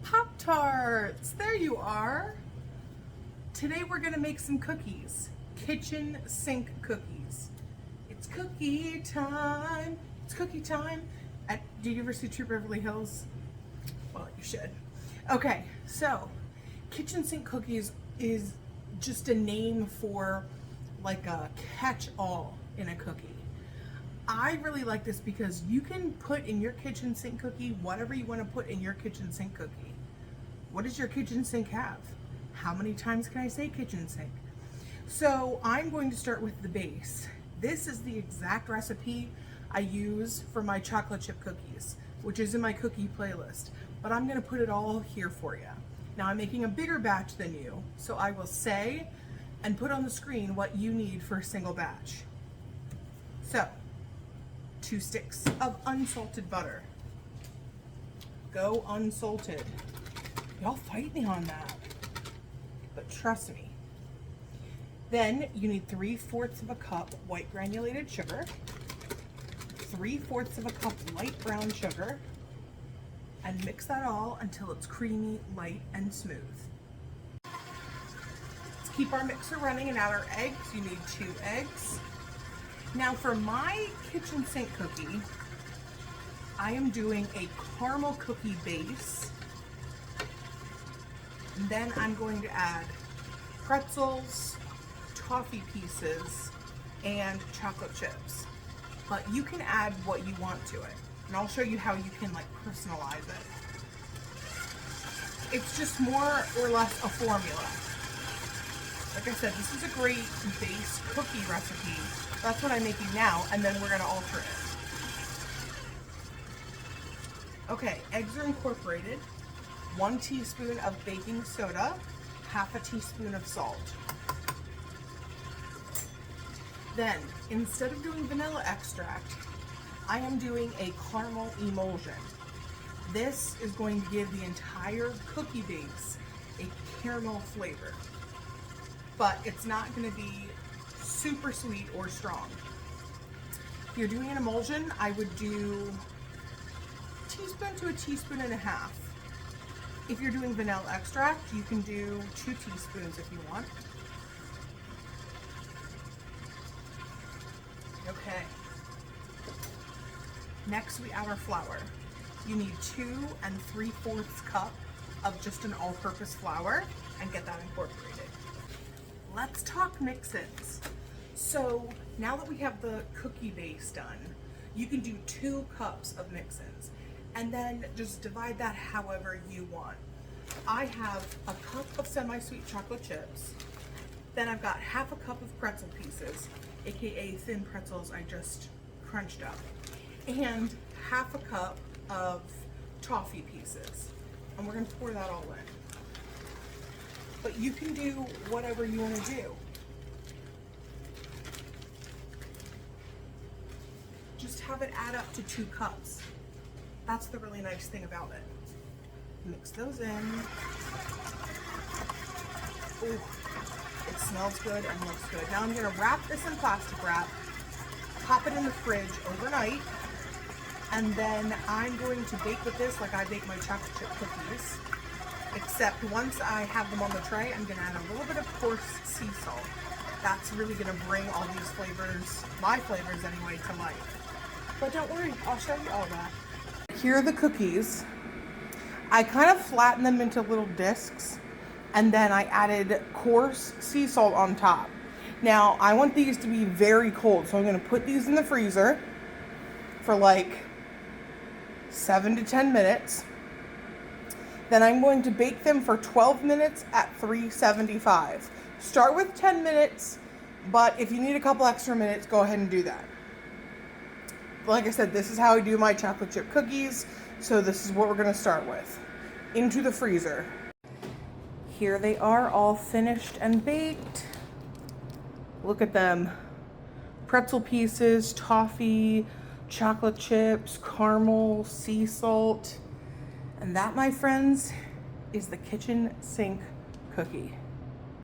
Pop-Tarts, there you are. Today we're gonna make some cookies, kitchen sink cookies. It's cookie time, it's cookie time. Do you ever see True Beverly Hills? Well, you should. Okay, so kitchen sink cookies is just a name for like a catch-all in a cookie. I really like this because you can put in your kitchen sink cookie whatever you want to put in your kitchen sink cookie. What does your kitchen sink have? How many times can I say kitchen sink? So I'm going to start with the base. This is the exact recipe I use for my chocolate chip cookies, which is in my cookie playlist, but I'm going to put it all here for you. Now I'm making a bigger batch than you, so I will say and put on the screen what you need for a single batch. So 2 sticks of unsalted butter. Go unsalted. Y'all fight me on that, but trust me. Then you need 3/4 of a cup white granulated sugar, 3/4 of a cup light brown sugar, and mix that all until it's creamy, light, and smooth. Let's keep our mixer running and add our eggs. You need 2 eggs. Now for my kitchen sink cookie, I am doing a caramel cookie base. And then I'm going to add pretzels, toffee pieces, and chocolate chips. But you can add what you want to it. And I'll show you how you can like personalize it. It's just more or less a formula. Like I said, this is a great base cookie recipe. That's what I'm making now, and then we're gonna alter it. Okay, eggs are incorporated. 1 teaspoon of baking soda, 1/2 teaspoon of salt. Then, instead of doing vanilla extract, I am doing a caramel emulsion. This is going to give the entire cookie base a caramel flavor, but it's not going to be super sweet or strong. If you're doing an emulsion, I would do a teaspoon to a teaspoon and a half. If you're doing vanilla extract, you can do 2 teaspoons if you want. Okay. Next, we add our flour. You need 2 3/4 cup of just an all-purpose flour and get that incorporated. Let's talk mix-ins. So now that we have the cookie base done, you can do 2 cups of mix-ins and then just divide that however you want. I have a cup of semi-sweet chocolate chips. Then I've got 1/2 cup of pretzel pieces, aka thin pretzels I just crunched up, and 1/2 cup of toffee pieces. And we're gonna pour that all in. But you can do whatever you wanna do. Just have it add up to 2 cups. That's the really nice thing about it. Mix those in. Ooh, it smells good and looks good. Now I'm gonna wrap this in plastic wrap, pop it in the fridge overnight, and then I'm going to bake with this like I bake my chocolate chip cookies, except once I have them on the tray, I'm gonna add a little bit of coarse sea salt. That's really gonna bring all these flavors, my flavors anyway, to life. But don't worry, I'll show you all that. Here are the cookies. I kind of flattened them into little discs, and then I added coarse sea salt on top. Now, I want these to be very cold, so I'm gonna put these in the freezer for like 7 to 10 minutes. Then I'm going to bake them for 12 minutes at 375. Start with 10 minutes, but if you need a couple extra minutes, go ahead and do that. Like I said, this is how I do my chocolate chip cookies, so this is what we're gonna start with. Into the freezer. Here they are, all finished and baked. Look at them. Pretzel pieces, toffee, chocolate chips, caramel, sea salt. And that, my friends, is the kitchen sink cookie.